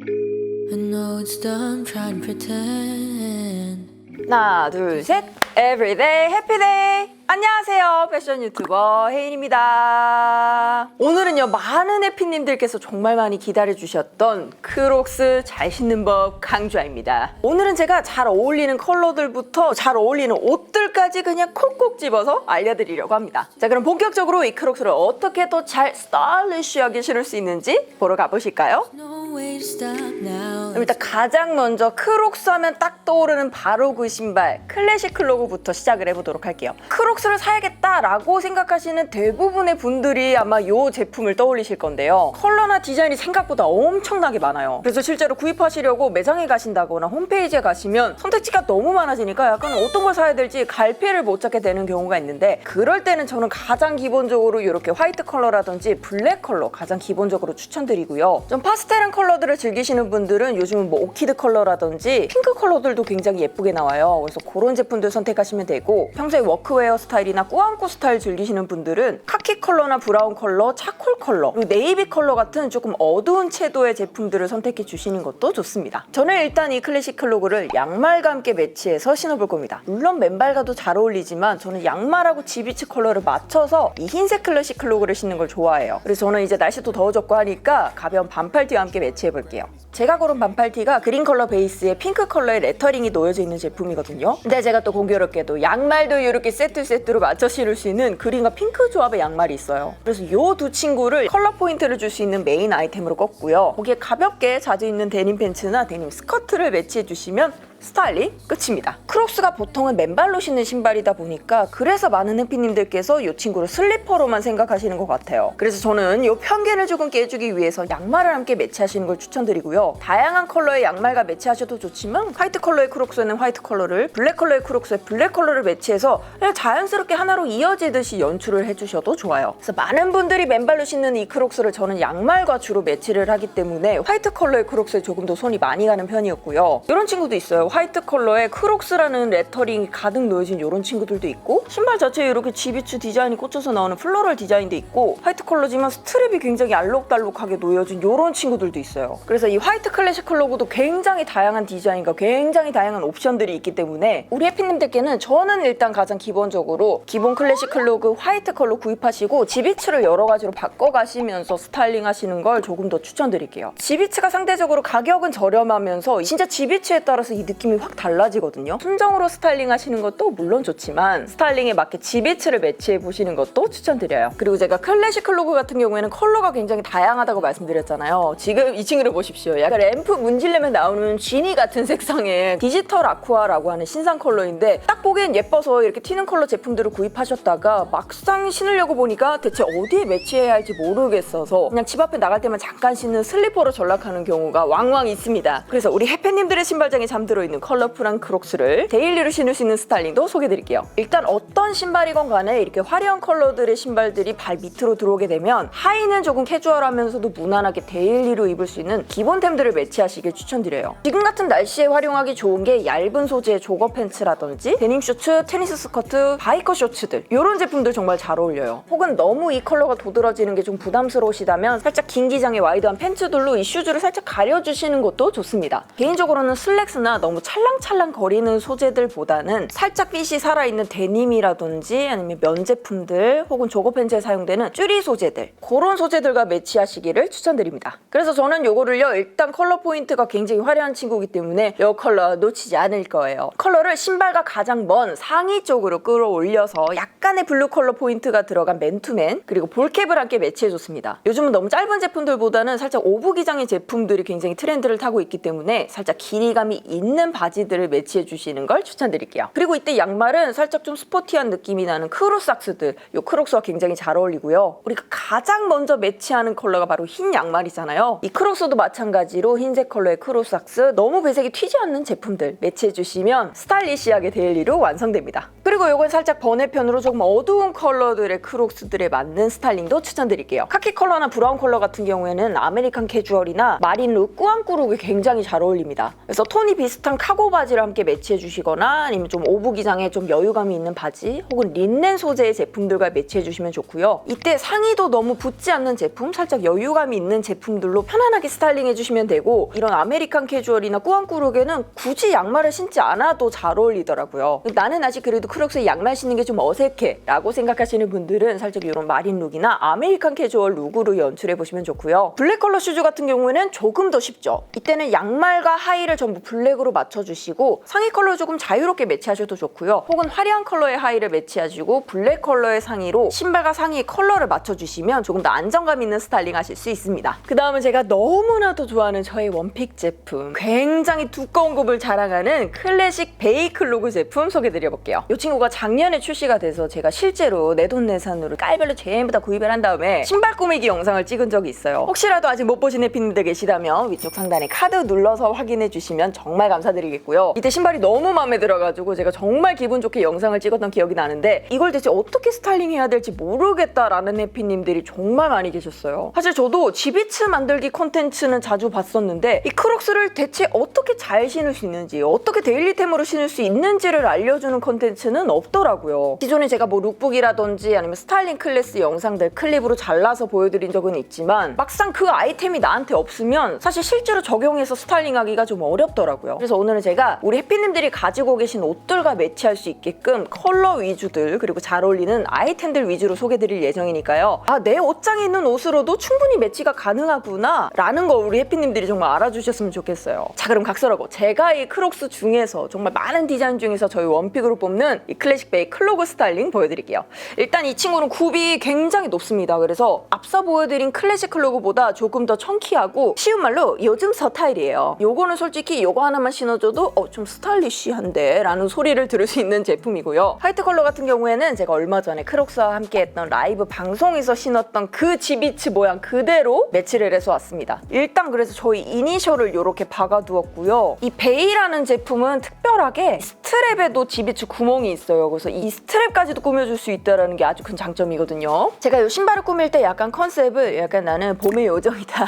I know it's dumb trying to pretend. 하나, 둘, 셋. Everyday Happy Day. 안녕하세요. 패션 유튜버 혜인입니다. 오늘은요, 많은 해피님들께서 정말 많이 기다려주셨던 크록스 잘 신는 법 강좌입니다. 오늘은 제가 잘 어울리는 컬러들부터 잘 어울리는 옷들까지 그냥 콕콕 집어서 알려드리려고 합니다. 자, 그럼 본격적으로 이 크록스를 어떻게 더 잘 스타일리시하게 신을 수 있는지 보러 가보실까요? No way to stop now. 일단 가장 먼저 크록스 하면 딱 떠오르는 바로 그 신발 클래식 클로그부터 시작을 해보도록 할게요. 크록스를 사야겠다라고 생각하시는 대부분의 분들이 아마 이 제품을 떠올리실 건데요. 컬러나 디자인이 생각보다 엄청나게 많아요. 그래서 실제로 구입하시려고 매장에 가신다거나 홈페이지에 가시면 선택지가 너무 많아지니까 약간 어떤 걸 사야 될지 갈피를 못 잡게 되는 경우가 있는데, 그럴 때는 저는 가장 기본적으로 이렇게 화이트 컬러라든지 블랙 컬러 가장 기본적으로 추천드리고요. 좀 파스텔한 컬러들을 즐기시는 분들은 요즘은 뭐 오키드 컬러라든지 핑크 컬러들도 굉장히 예쁘게 나와요. 그래서 그런 제품들 선택하시면 되고, 평소에 워크웨어 스타일이나 꾸안꾸 스타일 즐기시는 분들은 카키 컬러나 브라운 컬러, 차콜 컬러, 그리고 네이비 컬러 같은 조금 어두운 채도의 제품들을 선택해 주시는 것도 좋습니다. 저는 일단 이 클래식 클로그를 양말과 함께 매치해서 신어볼 겁니다. 물론 맨발과도 잘 어울리지만 저는 양말하고 지비치 컬러를 맞춰서 이 흰색 클래식 클로그를 신는 걸 좋아해요. 그래서 저는 이제 날씨도 더워졌고 하니까 가벼운 반팔티와 함께 매치해 볼게요. 제가 고른 반팔티가 그린 컬러 베이스에 핑크 컬러의 레터링이 놓여져 있는 제품이거든요. 근데 제가 또 공교롭게도 양말도 이렇게 세트로 맞춰 신을 수 있는 그린과 핑크 조합의 양말이 있어요. 그래서 이 두 친구를 컬러 포인트를 줄 수 있는 메인 아이템으로 껐고요. 거기에 가볍게 자주 입는 데님 팬츠나 데님 스커트를 매치해 주시면 스타일이 끝입니다. 크록스가 보통은 맨발로 신는 신발이다 보니까 그래서 많은 해피님들께서 이 친구를 슬리퍼로만 생각하시는 것 같아요. 그래서 저는 이 편견을 조금 깨주기 위해서 양말을 함께 매치하시는 걸 추천드리고요. 다양한 컬러의 양말과 매치하셔도 좋지만 화이트 컬러의 크록스에는 화이트 컬러를, 블랙 컬러의 크록스에 블랙 컬러를 매치해서 그냥 자연스럽게 하나로 이어지듯이 연출을 해주셔도 좋아요. 그래서 많은 분들이 맨발로 신는 이 크록스를 저는 양말과 주로 매치를 하기 때문에 화이트 컬러의 크록스에 조금 더 손이 많이 가는 편이었고요. 이런 친구도 있어요. 화이트 컬러에 크록스라는 레터링이 가득 놓여진 이런 친구들도 있고, 신발 자체에 이렇게 지비츠 디자인이 꽂혀서 나오는 플로럴 디자인도 있고, 화이트 컬러지만 스트랩이 굉장히 알록달록하게 놓여진 이런 친구들도 있어요. 그래서 이 화이트 클래식 클로그도 굉장히 다양한 디자인과 굉장히 다양한 옵션들이 있기 때문에 우리 해피님들께는 저는 일단 가장 기본적으로 기본 클래식 클로그 화이트 컬러 구입하시고 지비츠를 여러 가지로 바꿔가시면서 스타일링 하시는 걸 조금 더 추천드릴게요. 지비츠가 상대적으로 가격은 저렴하면서 진짜 지비츠에 따라서 이 느낌이 확 달라지거든요. 순정으로 스타일링 하시는 것도 물론 좋지만 스타일링에 맞게 지비츠를 매치해 보시는 것도 추천드려요. 그리고 제가 클래식 클로그 같은 경우에는 컬러가 굉장히 다양하다고 말씀드렸잖아요. 지금 이 친구를 보십시오. 약간 램프 문질르면 나오는 지니 같은 색상의 디지털 아쿠아라고 하는 신상 컬러인데, 딱 보기엔 예뻐서 이렇게 튀는 컬러 제품들을 구입하셨다가 막상 신으려고 보니까 대체 어디에 매치해야 할지 모르겠어서 그냥 집 앞에 나갈 때만 잠깐 신는 슬리퍼로 전락하는 경우가 왕왕 있습니다. 그래서 우리 해피님들의 신발장에 잠들어 있는 컬러풀한 크록스를 데일리로 신을 수 있는 스타일링도 소개해드릴게요. 일단 어떤 신발이건 간에 이렇게 화려한 컬러들의 신발들이 발 밑으로 들어오게 되면 하의는 조금 캐주얼하면서도 무난하게 데일리로 입을 수 있는 기본템들을 매치하시길 추천드려요. 지금 같은 날씨에 활용하기 좋은 게 얇은 소재의 조거 팬츠라든지 데님 셔츠, 테니스 스커트, 바이커 셔츠들, 이런 제품들 정말 잘 어울려요. 혹은 너무 이 컬러가 도드라지는 게 좀 부담스러우시다면 살짝 긴 기장의 와이드한 팬츠들로 이 슈즈를 살짝 가려주시는 것도 좋습니다. 개인적으로는 슬랙스나 너무 찰랑찰랑 거리는 소재들보다는 살짝 핏이 살아있는 데님이라든지 아니면 면 제품들 혹은 조거 팬츠에 사용되는 쭈리 소재들, 그런 소재들과 매치하시기를 추천드립니다. 그래서 저는 요거를요, 일단 컬러 포인트가 굉장히 화려한 친구이기 때문에 이 컬러 놓치지 않을 거예요. 컬러를 신발과 가장 먼 상의 쪽으로 끌어올려서 약간의 블루 컬러 포인트가 들어간 맨투맨 그리고 볼캡을 함께 매치해줬습니다. 요즘은 너무 짧은 제품들보다는 살짝 오브 기장의 제품들이 굉장히 트렌드를 타고 있기 때문에 살짝 길이감이 있는 바지들을 매치해 주시는 걸 추천드릴게요. 그리고 이때 양말은 살짝 좀 스포티한 느낌이 나는 크로삭스들, 요 크록스와 굉장히 잘 어울리고요. 우리가 가장 먼저 매치하는 컬러가 바로 흰 양말이잖아요. 이 크록스도 마찬가지로 흰색 컬러의 크로삭스, 너무 배색이 튀지 않는 제품들 매치해 주시면 스타일리시하게 데일리로 완성됩니다. 그리고 요건 살짝 번외편으로 조금 어두운 컬러들의 크록스들에 맞는 스타일링도 추천드릴게요. 카키 컬러나 브라운 컬러 같은 경우에는 아메리칸 캐주얼이나 마린룩, 꾸안꾸룩이 굉장히 잘 어울립니다. 그래서 톤이 비슷한 카고 바지를 함께 매치해 주시거나 아니면 좀 오브 기장에 좀 여유감이 있는 바지 혹은 린넨 소재의 제품들과 매치해 주시면 좋고요. 이때 상의도 너무 붙지 않는 제품, 살짝 여유감이 있는 제품들로 편안하게 스타일링 해주시면 되고 이런 아메리칸 캐주얼이나 꾸안꾸룩에는 굳이 양말을 신지 않아도 잘 어울리더라고요. 나는 아직 그래도 크록스에 양말 신는 게 좀 어색해 라고 생각하시는 분들은 살짝 이런 마린 룩이나 아메리칸 캐주얼 룩으로 연출해보시면 좋고요. 블랙 컬러 슈즈 같은 경우에는 조금 더 쉽죠. 이때는 양말과 하의를 전부 블랙으로 맞춰주시고 상의 컬러 조금 자유롭게 매치하셔도 좋고요. 혹은 화려한 컬러의 하의를 매치하시고 블랙 컬러의 상의로 신발과 상의의 컬러를 맞춰주시면 조금 더 안정감 있는 스타일링 하실 수 있습니다. 그 다음은 제가 너무나도 좋아하는 저의 원픽 제품, 굉장히 두꺼운 굽을 자랑하는 클래식 베이클로그 제품 소개드려볼게요. 이 친구가 작년에 출시가 돼서 제가 실제로 내돈내산으로 깔별로 전부 다 구입을 한 다음에 신발 꾸미기 영상을 찍은 적이 있어요. 혹시라도 아직 못 보신 해피님들 계시다면 위쪽 상단에 카드 눌러서 확인해 주시면 정말 감사드리겠고요. 이때 신발이 너무 마음에 들어가지고 제가 정말 기분 좋게 영상을 찍었던 기억이 나는데 이걸 대체 어떻게 스타일링 해야 될지 모르겠다라는 해피님들이 정말 많이 계셨어요. 사실 저도 지비츠 만들기 콘텐츠는 자주 봤었는데 이 크록스를 대체 어떻게 잘 신을 수 있는지, 어떻게 데일리템으로 신을 수 있는지를 알려주는 콘텐츠는 없더라고요. 기존에 제가 뭐 룩북이라든지 아니면 스타일링 클래스 영상들 클립으로 잘라서 보여드린 적은 있지만 막상 그 아이템이 나한테 없으면 사실 실제로 적용해서 스타일링하기가 좀 어렵더라고요. 그래서 오늘은 제가 우리 해피님들이 가지고 계신 옷들과 매치할 수 있게끔 컬러 위주들 그리고 잘 어울리는 아이템들 위주로 소개드릴 예정이니까요. 아, 내 옷장에 있는 옷으로도 충분히 매치가 가능하구나 라는 거 우리 해피님들이 정말 알아주셨으면 좋겠어요. 자, 그럼 각설하고 제가 이 크록스 중에서 정말 많은 디자인 중에서 저희 원픽으로 뽑는 이 클래식 베이 클로그 스타일링 보여드릴게요. 일단 이 친구는 굽이 굉장히 높습니다. 그래서 앞서 보여드린 클래식 클로그보다 조금 더 청키하고 쉬운 말로 요즘 스타일이에요. 요거는 솔직히 요거 하나만 신어줘도 좀 스타일리쉬한데 라는 소리를 들을 수 있는 제품이고요. 화이트 컬러 같은 경우에는 제가 얼마 전에 크록스와 함께 했던 라이브 방송에서 신었던 그 지비츠 모양 그대로 매치를 해서 왔습니다. 일단 그래서 저희 이니셜을 이렇게 박아두었고요. 이 베이라는 제품은 특별하게 스트랩에도 지비츠 구멍이 있어요. 그래서 이 스트랩까지도 꾸며줄 수 있다는 게 아주 큰 장점이거든요. 제가 이 신발을 꾸밀 때 약간 컨셉을 약간 나는 봄의 요정이다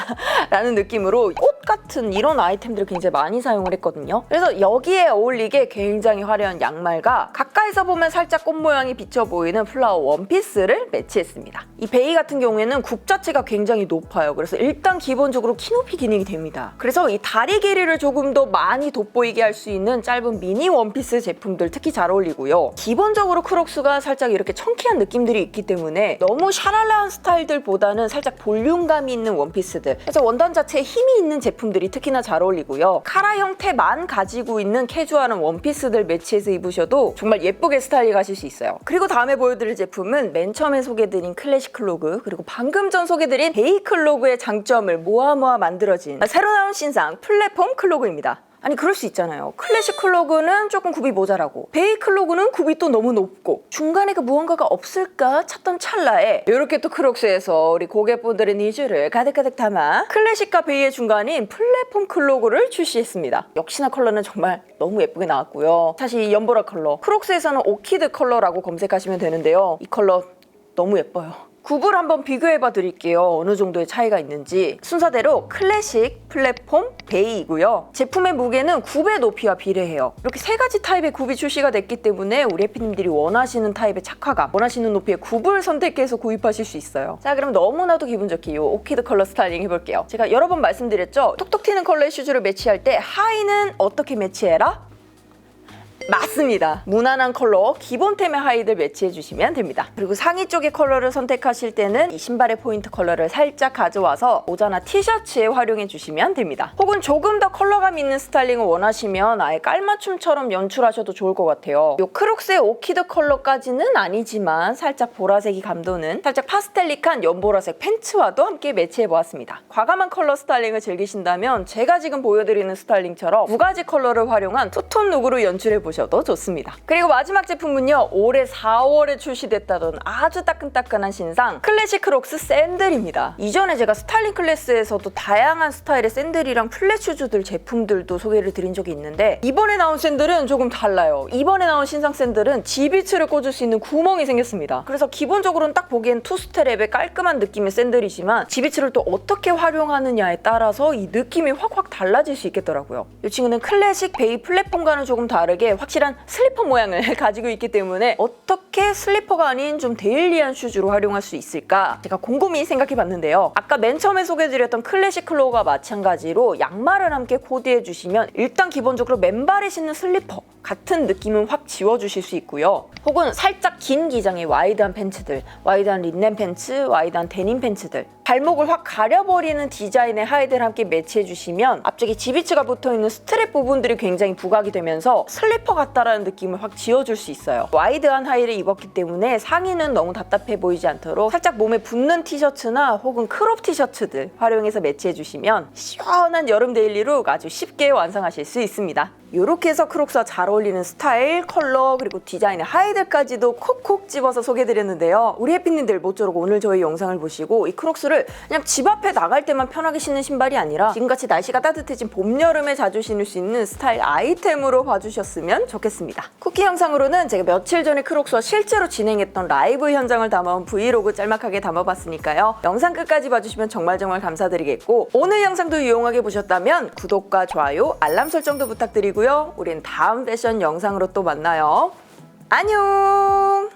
라는 느낌으로 꽃 같은 이런 아이템들을 굉장히 많이 사용을 했거든요. 그래서 여기에 어울리게 굉장히 화려한 양말과 가까이서 보면 살짝 꽃 모양이 비쳐 보이는 플라워 원피스를 매치했습니다. 이 베이 같은 경우에는 굽 자체가 굉장히 높아요. 그래서 일단 기본적으로 키높이 기능이 됩니다. 그래서 이 다리 길이를 조금 더 많이 돋보이게 할 수 있는 짧은 미니 원피스 제품들 특히 잘 어울리고요. 기본적으로 크록스가 살짝 이렇게 청키한 느낌들이 있기 때문에 너무 샤랄라한 스타일들보다는 살짝 볼륨감이 있는 원피스들, 그래서 원단 자체에 힘이 있는 제품들이 특히나 잘 어울리고요. 카라 형태만 가지고 있는 캐주얼한 원피스들 매치해서 입으셔도 정말 예쁘게 스타일링 하실 수 있어요. 그리고 다음에 보여드릴 제품은 맨 처음에 소개드린 클래식 클로그 그리고 방금 전 소개드린 베이 클로그의 장점을 모아 만들어진 새로 나온 신상 플랫폼 클로그입니다. 아니 그럴 수 있잖아요. 클래식 클로그는 조금 굽이 모자라고 베이 클로그는 굽이 또 너무 높고 중간에 그 무언가가 없을까 찾던 찰나에 이렇게 또 크록스에서 우리 고객분들의 니즈를 가득가득 담아 클래식과 베이의 중간인 플랫폼 클로그를 출시했습니다. 역시나 컬러는 정말 너무 예쁘게 나왔고요. 사실 이 연보라 컬러 크록스에서는 오키드 컬러라고 검색하시면 되는데요. 이 컬러 너무 예뻐요. 굽을 한번 비교해봐 드릴게요. 어느 정도의 차이가 있는지. 순서대로 클래식, 플랫폼, 베이이고요. 제품의 무게는 굽의 높이와 비례해요. 이렇게 세 가지 타입의 굽이 출시가 됐기 때문에 우리 해피님들이 원하시는 타입의 착화감, 원하시는 높이의 굽을 선택해서 구입하실 수 있어요. 자, 그럼 너무나도 기분 좋게 이 오키드 컬러 스타일링 해볼게요. 제가 여러 번 말씀드렸죠? 톡톡 튀는 컬러의 슈즈를 매치할 때 하의는 어떻게 매치해라? 맞습니다. 무난한 컬러 기본템의 하의들 매치해주시면 됩니다. 그리고 상의 쪽의 컬러를 선택하실 때는 이 신발의 포인트 컬러를 살짝 가져와서 모자나 티셔츠에 활용해주시면 됩니다. 혹은 조금 더 컬러감 있는 스타일링을 원하시면 아예 깔맞춤처럼 연출하셔도 좋을 것 같아요. 이 크록스의 오키드 컬러까지는 아니지만 살짝 보라색이 감도는 살짝 파스텔릭한 연보라색 팬츠와도 함께 매치해보았습니다. 과감한 컬러 스타일링을 즐기신다면 제가 지금 보여드리는 스타일링처럼 두 가지 컬러를 활용한 투톤 룩으로 연출해보시면 보셔도 좋습니다. 그리고 마지막 제품은요, 올해 4월에 출시됐다던 아주 따끈따끈한 신상 클래식 크록스 샌들입니다. 이전에 제가 스타일링 클래스에서도 다양한 스타일의 샌들이랑 플랫 슈즈들 제품들도 소개를 드린 적이 있는데, 이번에 나온 샌들은 조금 달라요. 이번에 나온 신상 샌들은 지비츠를 꽂을 수 있는 구멍이 생겼습니다. 그래서 기본적으로는 딱 보기엔 투스트랩의 깔끔한 느낌의 샌들이지만 지비츠를 또 어떻게 활용하느냐에 따라서 이 느낌이 확 달라질 수 있겠더라고요. 이 친구는 클래식 베이 플랫폼과는 조금 다르게 확실한 슬리퍼 모양을 가지고 있기 때문에 어떻게 슬리퍼가 아닌 좀 데일리한 슈즈로 활용할 수 있을까 제가 곰곰이 생각해봤는데요. 아까 맨 처음에 소개해드렸던 클래식 클로우가 마찬가지로 양말을 함께 코디해 주시면 일단 기본적으로 맨발에 신는 슬리퍼 같은 느낌은 확 지워주실 수 있고요. 혹은 살짝 긴 기장의 와이드한 팬츠들, 와이드한 린넨 팬츠, 와이드한 데님 팬츠들, 발목을 확 가려버리는 디자인의 하이들 함께 매치해주시면 앞쪽에 지비츠가 붙어있는 스트랩 부분들이 굉장히 부각이 되면서 슬리퍼 같다라는 느낌을 확 지워줄 수 있어요. 와이드한 하이를 입었기 때문에 상의는 너무 답답해 보이지 않도록 살짝 몸에 붙는 티셔츠나 혹은 크롭 티셔츠들 활용해서 매치해주시면 시원한 여름 데일리룩 아주 쉽게 완성하실 수 있습니다. 이렇게 해서 크록스와 잘 어울리는 스타일, 컬러, 그리고 디자인의 하이들까지도 콕콕 집어서 소개해드렸는데요. 우리 해피님들 모쪼록 오늘 저희 영상을 보시고 이 크록스를 그냥 집 앞에 나갈 때만 편하게 신는 신발이 아니라 지금같이 날씨가 따뜻해진 봄, 여름에 자주 신을 수 있는 스타일 아이템으로 봐주셨으면 좋겠습니다. 쿠키 영상으로는 제가 며칠 전에 크록스와 실제로 진행했던 라이브 현장을 담아온 브이로그 짤막하게 담아봤으니까요. 영상 끝까지 봐주시면 정말 감사드리겠고, 오늘 영상도 유용하게 보셨다면 구독과 좋아요, 알람 설정도 부탁드리고 우린 다음 패션 영상으로 또 만나요. 안녕!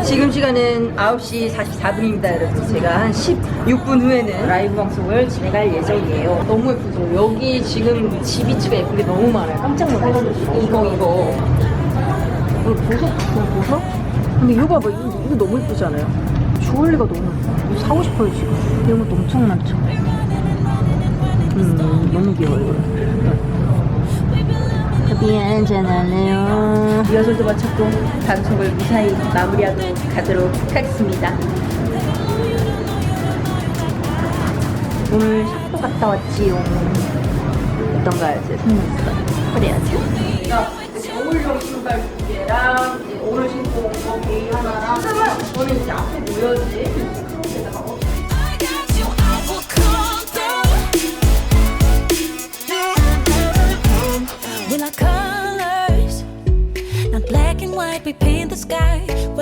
지금 시간은 9시 44분입니다, 여러분. 제가 한 16분 후에는 라이브 방송을 진행할 예정이에요. 너무 예쁘죠? 여기 지금 지비츠가 예쁜 게 너무 많아요. 깜짝 놀랐어요. 이거. 보석? 근데 이거 봐봐, 이거 너무 예쁘지 않아요? 주얼리가 너무 예뻐. 이거 사고 싶어요 지금. 이런 것도 엄청 많죠. 너무 귀여워 이거. 커피 한잔 할래요? 리허설도 마쳤고 방송을 무사히 마무리하도록 가도록 하겠습니다. 오늘 샵도 갔다 왔지요. 어떤가요? 제 속눈썹 그래야죠. 겨울용 신발 2개랑 오늘 신고 온 거 베이 하나랑 저는 이제 앞에 모여진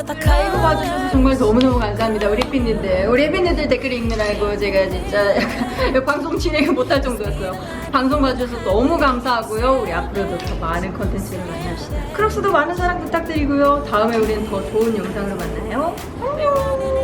크롭에다가 라이브 봐주셔서 정말 너무너무 감사합니다. 우리 팬님들 댓글 읽느라고 제가 진짜 약간 방송 진행을 못할 정도였어요. 방송 봐주셔서 너무 감사하고요. 우리 앞으로도 더 많은 컨텐츠를 만납시다. 크록스도 많은 사랑 부탁드리고요. 다음에 우리는 더 좋은 영상으로 만나요. 안녕.